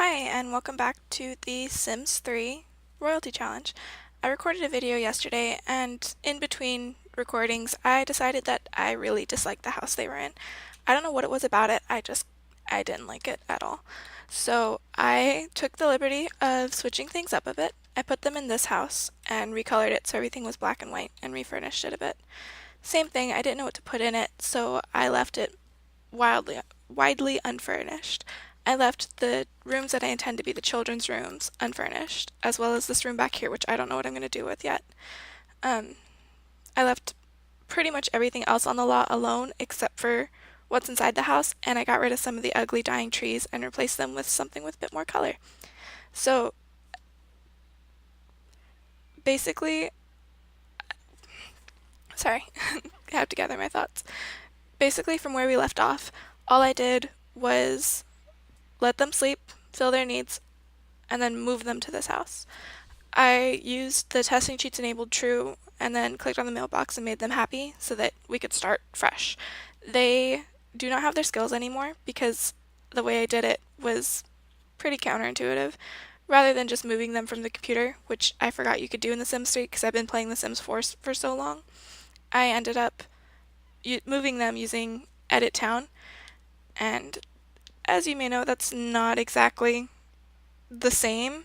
Hi, and welcome back to the Sims 3 Royalty Challenge. I recorded a video yesterday, and in between recordings, I decided that I really disliked the house they were in. I don't know what it was about it, I didn't like it at all. So I took the liberty of switching things up a bit. I put them in this house and recolored it so everything was black and white and refurnished it a bit. Same thing, I didn't know what to put in it, so I left it widely unfurnished. I left the rooms that I intend to be the children's rooms unfurnished, as well as this room back here, which I don't know what I'm going to do with yet. I left pretty much everything else on the lot alone except for what's inside the house, and I got rid of some of the ugly dying trees and replaced them with something with a bit more color. So basically, sorry, I have to gather my thoughts. Basically, from where we left off, all I did was let them sleep, fill their needs, and then move them to this house. I used the testing cheats enabled true and then clicked on the mailbox and made them happy so that we could start fresh. They do not have their skills anymore because the way I did it was pretty counterintuitive. Rather than just moving them from the computer, which I forgot you could do in The Sims 3 because I've been playing The Sims 4 for so long, I ended up moving them using Edit Town, and as you may know, that's not exactly the same,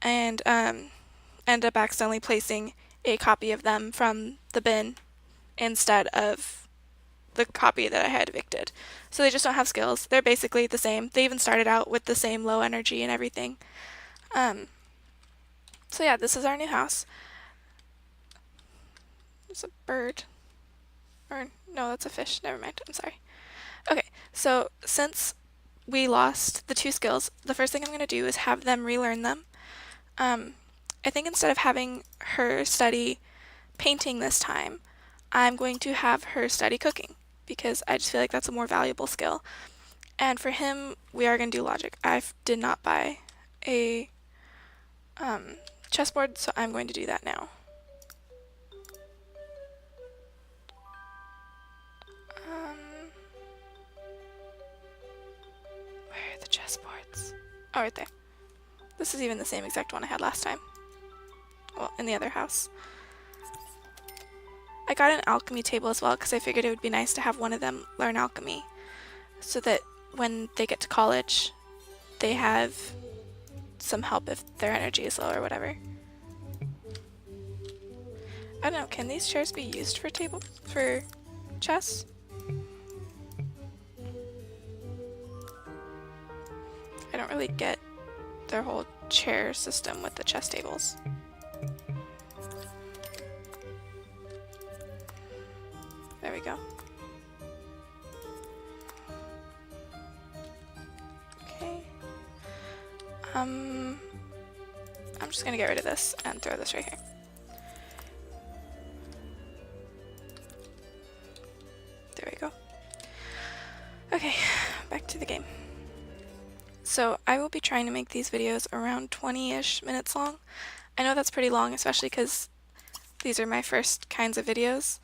and end up accidentally placing a copy of them from the bin instead of the copy that I had evicted. So they just don't have skills. They're basically the same. They even started out with the same low energy and everything. So yeah, this is our new house. It's a bird. Or, no, that's a fish. Never mind. I'm sorry. Okay, so since we lost the two skills, the first thing I'm going to do is have them relearn them. I think instead of having her study painting this time, I'm going to have her study cooking because I just feel like that's a more valuable skill. And for him, we are going to do logic. I did not buy a chessboard, so I'm going to do that now. Where are the chessboards? Oh, right there. This is even the same exact one I had last time. Well, in the other house. I got an alchemy table as well because I figured it would be nice to have one of them learn alchemy so that when they get to college, they have some help if their energy is low or whatever. I don't know, can these chairs be used for chess? I don't really get their whole chair system with the chess tables. There we go. Okay. I'm just gonna get rid of this and throw this right here. There we go. Okay, back to the game. So I will be trying to make these videos around 20-ish minutes long. I know that's pretty long, especially because these are my first kinds of videos,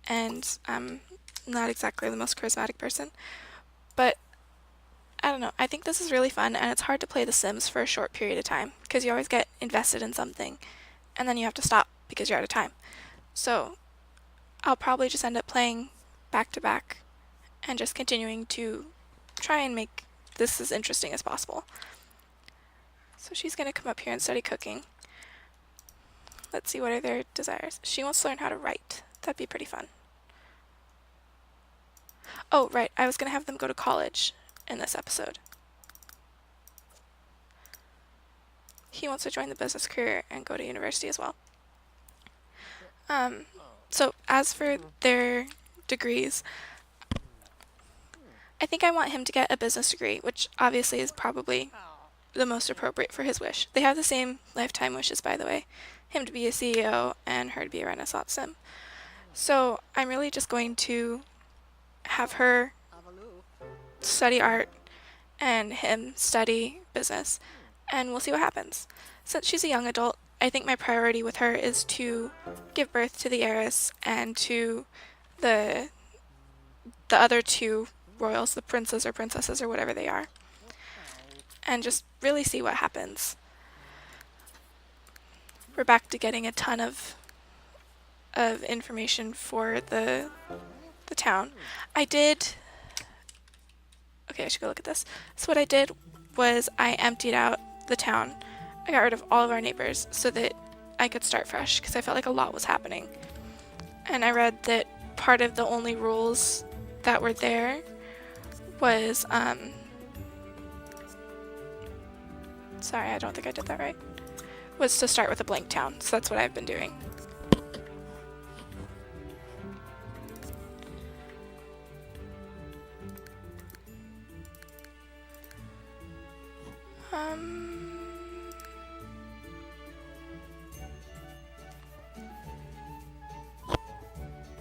and I'm not exactly the most charismatic person, but I don't know, I think this is really fun, and it's hard to play The Sims for a short period of time, because you always get invested in something, and then you have to stop because you're out of time. So I'll probably just end up playing back to back, and just continuing to try and make this as interesting as possible. So she's going to come up here and study cooking. Let's see, what are their desires? She wants to learn how to write. That'd be pretty fun. Oh, right, I was going to have them go to college in this episode. He wants to join the business career and go to university as well. So as for their degrees, I think I want him to get a business degree, which obviously is probably the most appropriate for his wish. They have the same lifetime wishes, by the way. Him to be a CEO and her to be a Renaissance sim. So I'm really just going to have her study art and him study business, and we'll see what happens. Since she's a young adult, I think my priority with her is to give birth to the heiress and to the other two royals, the princes or princesses or whatever they are. and just really see what happens. We're back to getting a ton of information for the town. Okay, I should go look at this. So what I did was I emptied out the town. I got rid of all of our neighbors so that I could start fresh because I felt like a lot was happening. And I read that part of the only rules that were there was, sorry, I don't think I did that right, was to start with a blank town. So that's what I've been doing.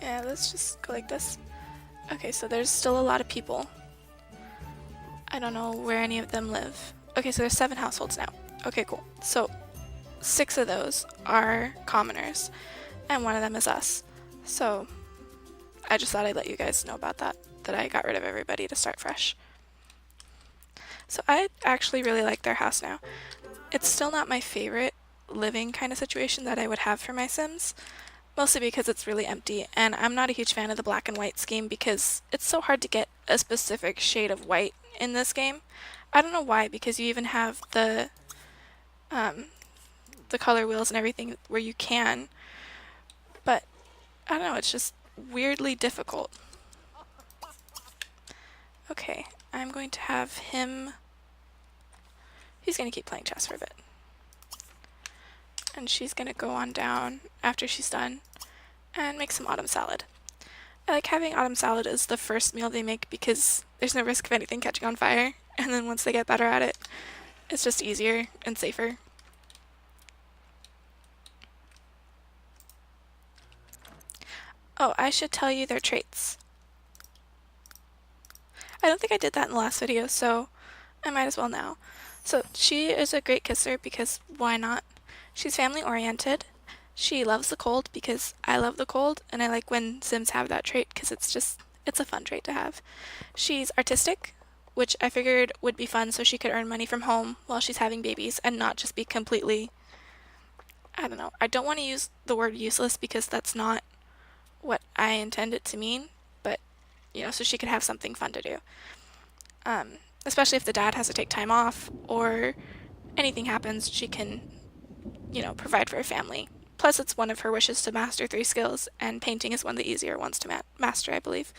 Yeah, let's just go like this. Okay, so there's still a lot of people. I don't know where any of them live. Okay, so there's 7 households now. Okay, cool. So 6 of those are commoners, and 1 of them is us. So I just thought I'd let you guys know about that I got rid of everybody to start fresh. So I actually really like their house now. It's still not my favorite living kind of situation that I would have for my Sims, mostly because it's really empty, and I'm not a huge fan of the black and white scheme because it's so hard to get a specific shade of white in this game. I don't know why, because you even have the color wheels and everything where you can, but I don't know, it's just weirdly difficult. Okay, I'm going to have him, he's going to keep playing chess for a bit. And she's going to go on down after she's done and make some autumn salad. I like having autumn salad as the first meal they make because there's no risk of anything catching on fire, and then once they get better at it, it's just easier and safer. Oh, I should tell you their traits. I don't think I did that in the last video, so I might as well now. So she is a great kisser because why not? She's family oriented. She loves the cold because I love the cold, and I like when Sims have that trait because it's a fun trait to have. She's artistic, which I figured would be fun so she could earn money from home while she's having babies and not just be completely, I don't know. I don't want to use the word useless because that's not what I intend it to mean, but you know, so she could have something fun to do. Especially if the dad has to take time off or anything happens, she can, you know, provide for her family. Plus, it's one of her wishes to master 3 skills, and painting is one of the easier ones to master, I believe.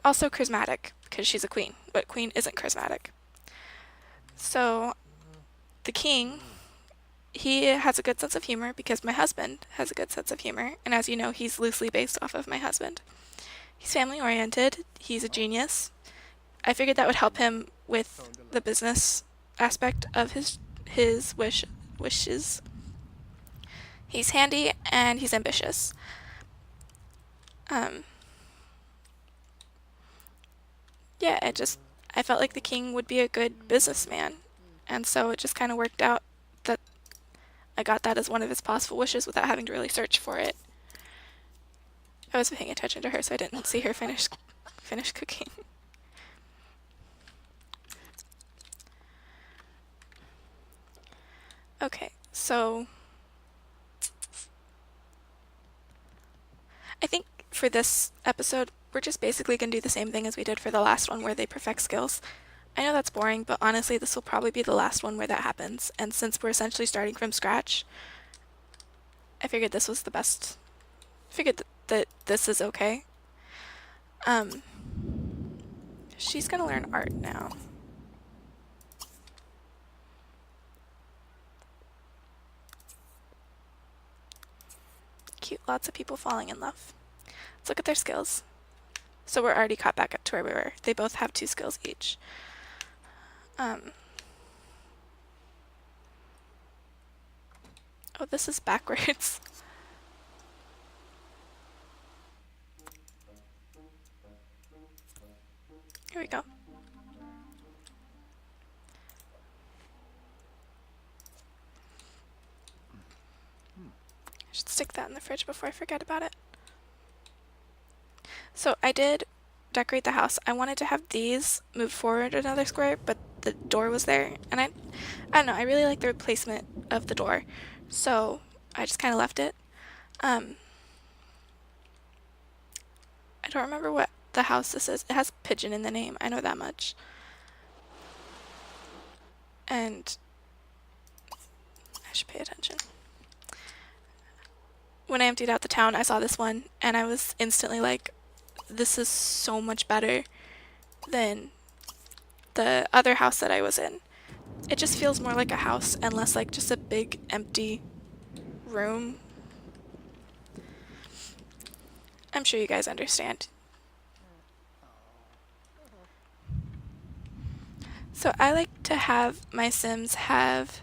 Also charismatic, because she's a queen, but queen isn't charismatic. So, the king, he has a good sense of humor because my husband has a good sense of humor, and as you know, he's loosely based off of my husband. He's family oriented, he's a genius. I figured that would help him with the business aspect of his wishes. He's handy and he's ambitious. Yeah, I felt like the king would be a good businessman, and so it just kind of worked out that I got that as one of his possible wishes without having to really search for it. I was paying attention to her, so I didn't see her finish cooking. Okay, so I think for this episode, we're just basically going to do the same thing as we did for the last one where they perfect skills. I know that's boring, but honestly, this will probably be the last one where that happens, and since we're essentially starting from scratch, I figured this was the best. I figured that this is okay. She's gonna learn art now. Cute, lots of people falling in love. Let's look at their skills. So we're already caught back up to where we were. They both have 2 skills each. Oh, this is backwards. Here we go. I should stick that in the fridge before I forget about it. So I did decorate the house. I wanted to have these move forward another square, but the door was there, and I don't know, I really like the replacement of the door, so I just kind of left it. I don't remember what the house this is. It has pigeon in the name, I know that much. And I should pay attention. When I emptied out the town, I saw this one, and I was instantly like, this is so much better than the other house that I was in. It just feels more like a house and less like just a big empty room. I'm sure you guys understand. So I like to have my Sims have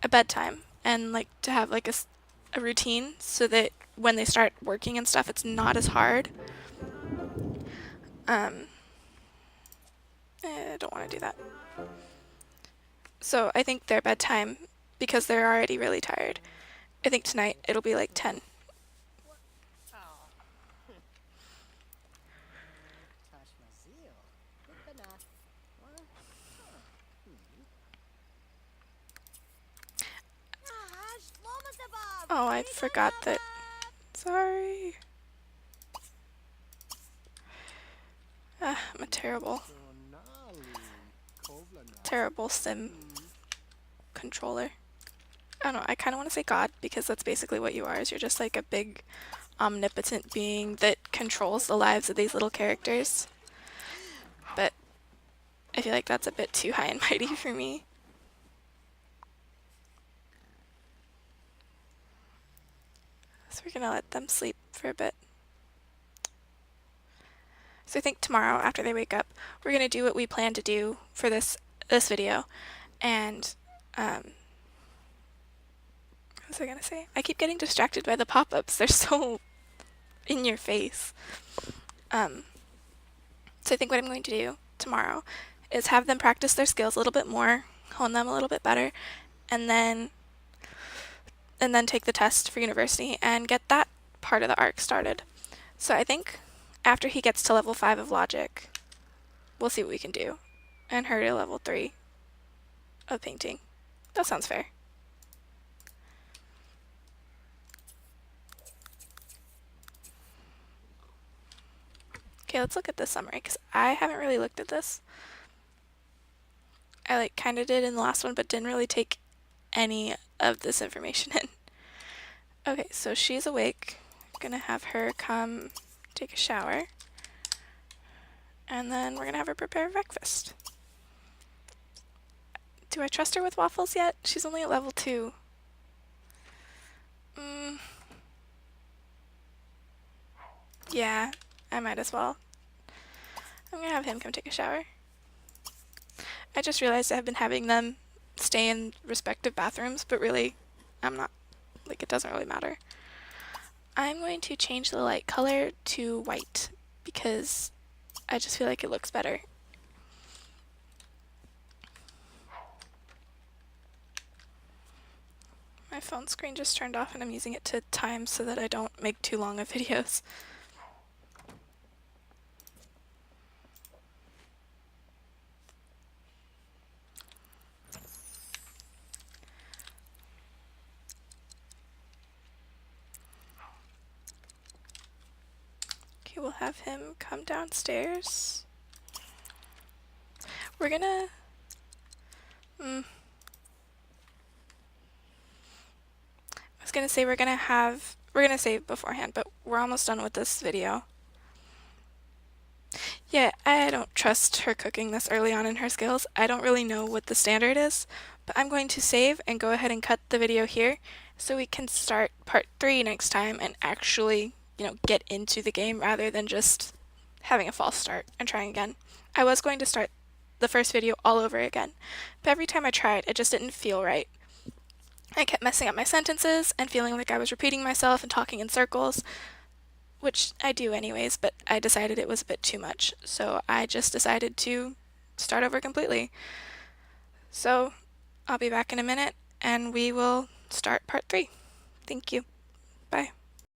a bedtime and like to have like a routine so that when they start working and stuff, it's not as hard. I don't want to do that. So I think their bedtime, because they're already really tired, I think tonight it'll be like 10. Oh, I forgot that. Sorry. I'm a terrible sim controller. I don't know, I kind of want to say God, because that's basically what you are, is you're just like a big omnipotent being that controls the lives of these little characters. But I feel like that's a bit too high and mighty for me. So we're gonna let them sleep for a bit. So I think tomorrow, after they wake up, we're gonna do what we plan to do for this video. And what was I gonna say? I keep getting distracted by the pop-ups. They're so in your face. So I think what I'm going to do tomorrow is have them practice their skills a little bit more, hone them a little bit better, and then take the test for university and get that part of the arc started. So I think after he gets to level 5 of logic, we'll see what we can do. And her to level 3 of painting. That sounds fair. Okay, let's look at this summary, because I haven't really looked at this. I like kind of did in the last one, but didn't really take any of this information in. Okay, so she's awake. I'm gonna have her come take a shower. And then we're gonna have her prepare breakfast. Do I trust her with waffles yet? She's only at level 2. Yeah, I might as well. I'm gonna have him come take a shower. I just realized I've been having them stay in respective bathrooms, but really, I'm not. Like, it doesn't really matter. I'm going to change the light color to white because I just feel like it looks better. My phone screen just turned off and I'm using it to time so that I don't make too long of videos. Okay, we'll have him come downstairs. We're gonna... I was gonna say we're gonna save beforehand, but we're almost done with this video. Yeah, I don't trust her cooking this early on in her skills. I don't really know what the standard is, but I'm going to save and go ahead and cut the video here so we can start part 3 next time and actually, get into the game rather than just having a false start and trying again. I was going to start the first video all over again, but every time I tried, it just didn't feel right. I kept messing up my sentences and feeling like I was repeating myself and talking in circles, which I do anyways, but I decided it was a bit too much, so I just decided to start over completely. So I'll be back in a minute and we will start part 3. Thank you. Bye.